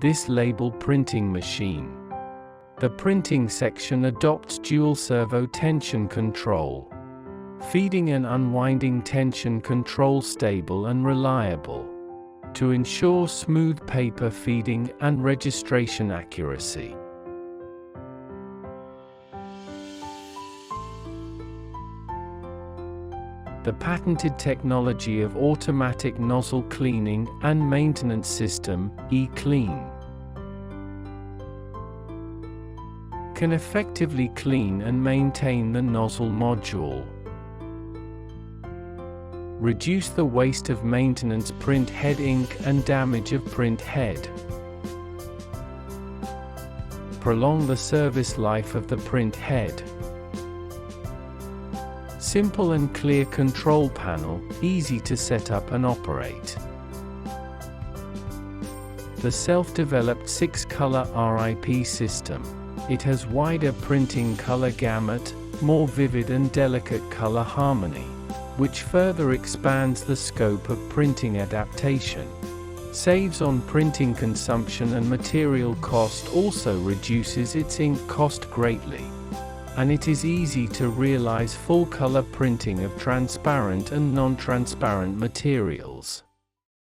this label printing machine. The printing section adopts dual servo tension control, feeding and unwinding tension control stable and reliable, to ensure smooth paper feeding and registration accuracy. The patented technology of automatic nozzle cleaning and maintenance system, eClean, can effectively clean and maintain the nozzle module, reduce the waste of maintenance print head ink and damage of print head, prolong the service life of the print head. Simple and clear control panel, easy to set up and operate. The self-developed 6-color RIP system. It has wider printing color gamut, more vivid and delicate color harmony, which further expands the scope of printing adaptation. Saves on printing consumption and material cost, also reduces its ink cost greatly. And it is easy to realize full color printing of transparent and non-transparent materials.